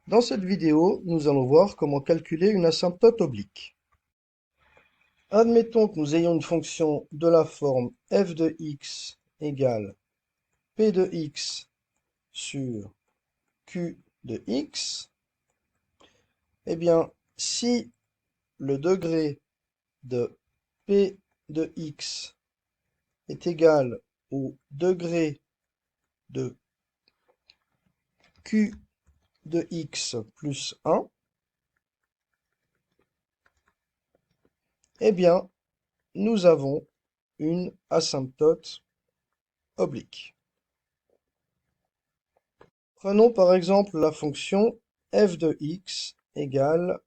Dans cette vidéo, nous allons voir comment calculer une asymptote oblique. Admettons que nous ayons une fonction de la forme f de x égale p de x sur q de x. Eh bien, si le degré de p de x est égal au degré de q de x plus 1, eh bien, nous avons une asymptote oblique. Prenons par exemple la fonction f de x égale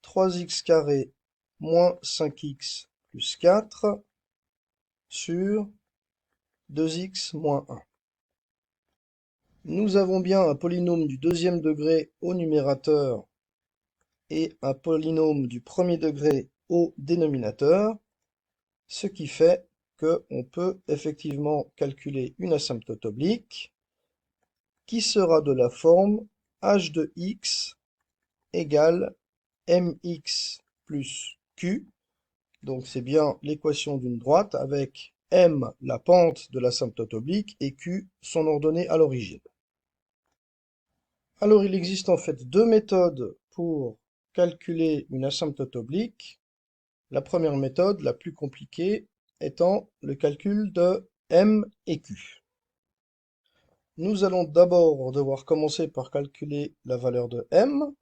3x carré moins 5x plus 4 sur 2x moins 1. Nous avons bien un polynôme du deuxième degré au numérateur et un polynôme du premier degré au dénominateur, ce qui fait qu'on peut effectivement calculer une asymptote oblique qui sera de la forme h de x égale mx plus q. Donc c'est bien l'équation d'une droite avec m la pente de l'asymptote oblique et q son ordonnée à l'origine. Alors il existe en fait deux méthodes pour calculer une asymptote oblique. La première méthode, la plus compliquée, étant le calcul de m et q. Nous allons d'abord devoir commencer par calculer la valeur de m,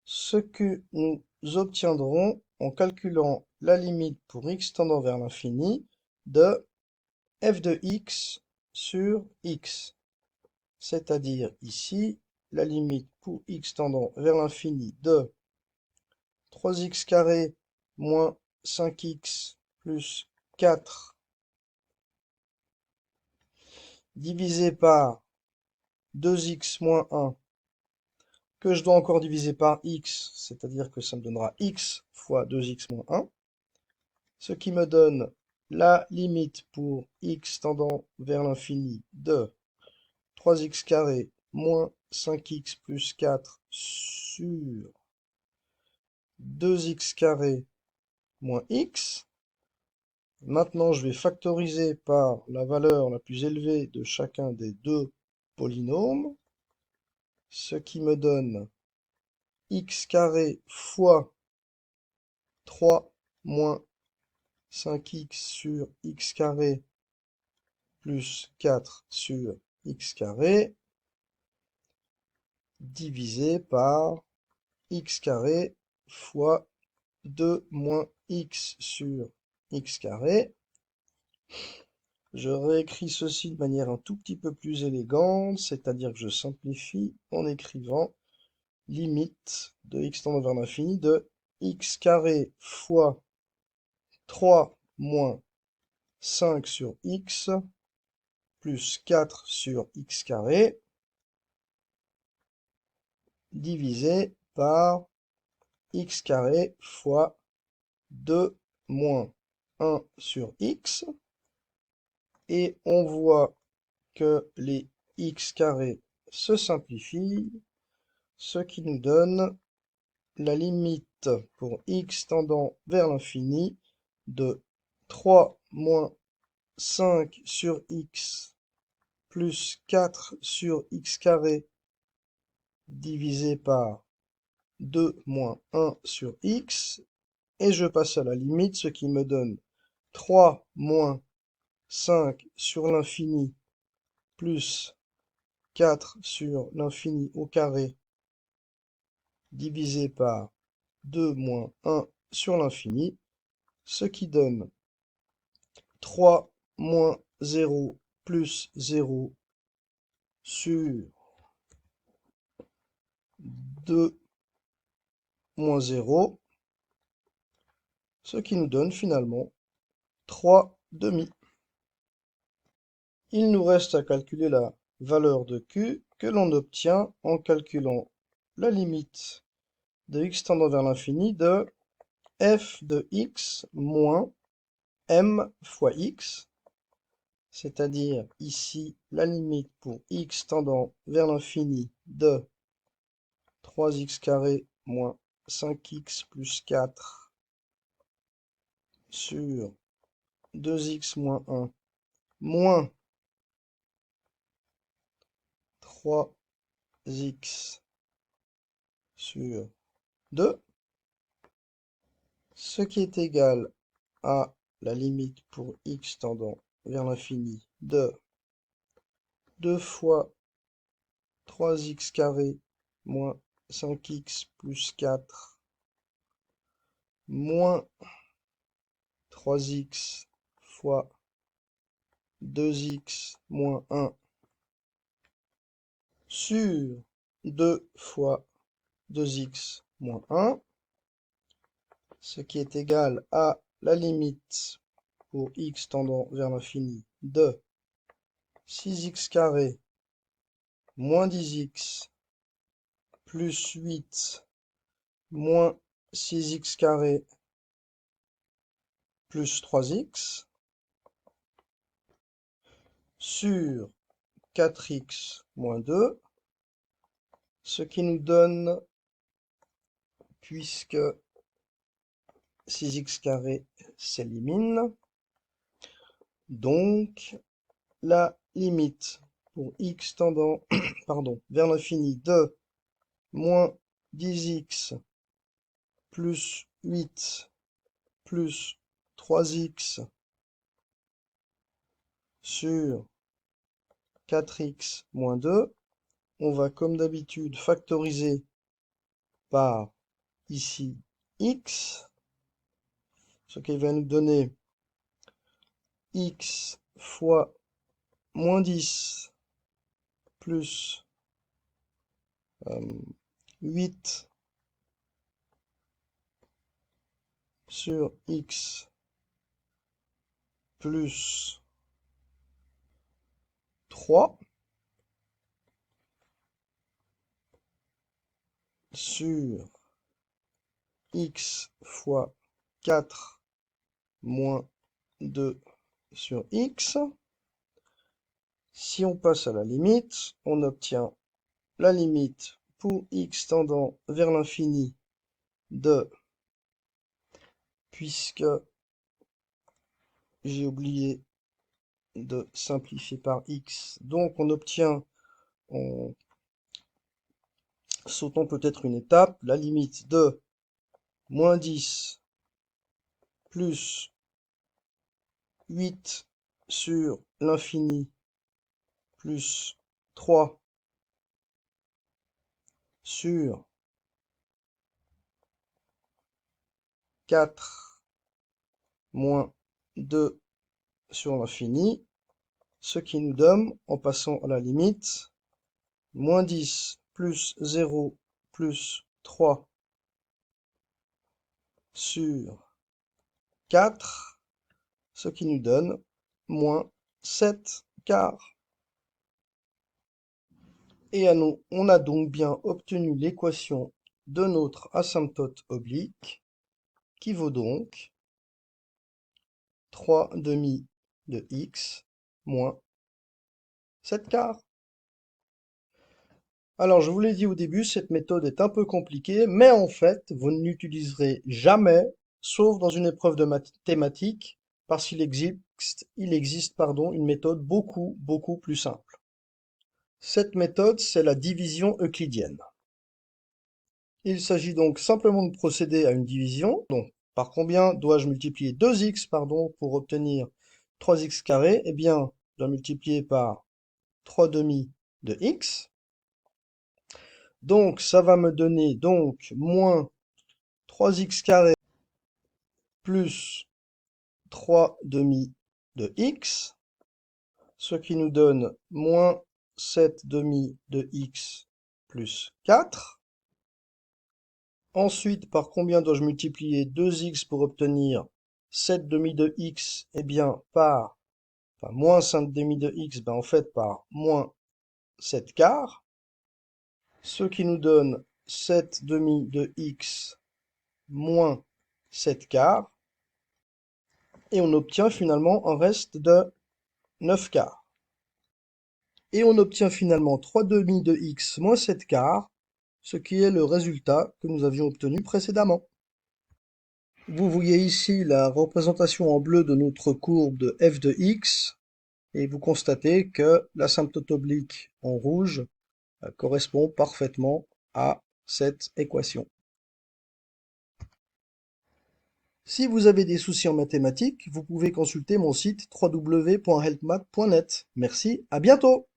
ce que nous obtiendrons en calculant la limite pour x tendant vers l'infini de f de x sur x, c'est-à-dire ici la limite pour x tendant vers l'infini de 3x carré moins 5x plus 4 divisé par 2x moins 1 que je dois encore diviser par x, c'est-à-dire que ça me donnera x fois 2x moins 1, ce qui me donne la limite pour x tendant vers l'infini de 3x carré moins 5x plus 4 sur 2x carré moins x. Maintenant, je vais factoriser par la valeur la plus élevée de chacun des deux polynômes, ce qui me donne x carré fois 3 moins 5x sur x carré plus 4 sur x carré divisé par x carré fois 2 moins x sur x carré. Je réécris ceci de manière un tout petit peu plus élégante, c'est-à-dire que je simplifie en écrivant limite de x tendant vers l'infini de x carré fois 3 moins 5 sur x plus 4 sur x carré divisé par x carré fois 2 moins 1 sur x. Et on voit que les x carrés se simplifient, ce qui nous donne la limite pour x tendant vers l'infini de 3 moins 5 sur x plus 4 sur x carré divisé par 2 moins 1 sur x, et je passe à la limite, ce qui me donne 3 moins 5 sur l'infini plus 4 sur l'infini au carré divisé par 2 moins 1 sur l'infini, ce qui donne 3 moins 0 plus 0 sur 2 moins 0, ce qui nous donne finalement 3 demi. Il nous reste à calculer la valeur de q que l'on obtient en calculant la limite de x tendant vers l'infini de f de x moins m fois x, c'est-à-dire ici la limite pour x tendant vers l'infini de 3x carré moins 5x plus 4 sur 2x moins 1 moins 3x sur 2, ce qui est égal à la limite pour x tendant vers l'infini de 2 fois 3x carré moins 5x plus 4 moins 3x fois 2x moins 1 sur 2 fois 2x moins 1, ce qui est égal à la limite pour x tendant vers l'infini de 6x carré moins 10x plus 8 moins 6x carré plus 3x sur 4x moins 2, ce qui nous donne, puisque 6x carré s'élimine, donc la limite pour x tendant vers l'infini de moins 10x plus 8 plus 3x sur 4x moins 2, on va comme d'habitude factoriser par ici x, ce qui va nous donner x fois moins 10 plus 8 sur x plus 3 sur x fois 4 moins 2 sur x. Si on passe à la limite, on obtient la limite pour x tendant vers l'infini de, puisque j'ai oublié de simplifier par x, donc on obtient, en sautant peut-être une étape, la limite de moins 10 plus 8 sur l'infini plus 3 sur 4 moins 2 sur l'infini, ce qui nous donne, en passant à la limite, moins 10 plus 0 plus 3 sur 4, ce qui nous donne moins 7 quarts. Et on a donc bien obtenu l'équation de notre asymptote oblique, qui vaut donc 3 demi de x moins 7 quarts. Alors, je vous l'ai dit au début, cette méthode est un peu compliquée, mais en fait, vous ne l'utiliserez jamais, sauf dans une épreuve de mathématiques, parce qu'il existe, une méthode beaucoup plus simple. Cette méthode, c'est la division euclidienne. Il s'agit donc simplement de procéder à une division. Donc, par combien dois-je multiplier 2x, pour obtenir 3x carré? Eh bien, je dois multiplier par 3 demi de x. Donc, ça va me donner donc moins 3x carré plus 3 demi de x, ce qui nous donne moins 7 demi de x plus 4. Ensuite, par combien dois-je multiplier 2x pour obtenir 7 demi de x? Eh bien, par moins 5 demi de x, en fait par moins 7 quarts, ce qui nous donne 7 demi de x moins 7 quarts, et on obtient finalement un reste de 9 quarts. Et on obtient finalement 3 demi de x moins 7 quarts, ce qui est le résultat que nous avions obtenu précédemment. Vous voyez ici la représentation en bleu de notre courbe de f de x, et vous constatez que l'asymptote oblique en rouge correspond parfaitement à cette équation. Si vous avez des soucis en mathématiques, vous pouvez consulter mon site www.helpmath.net. Merci, à bientôt!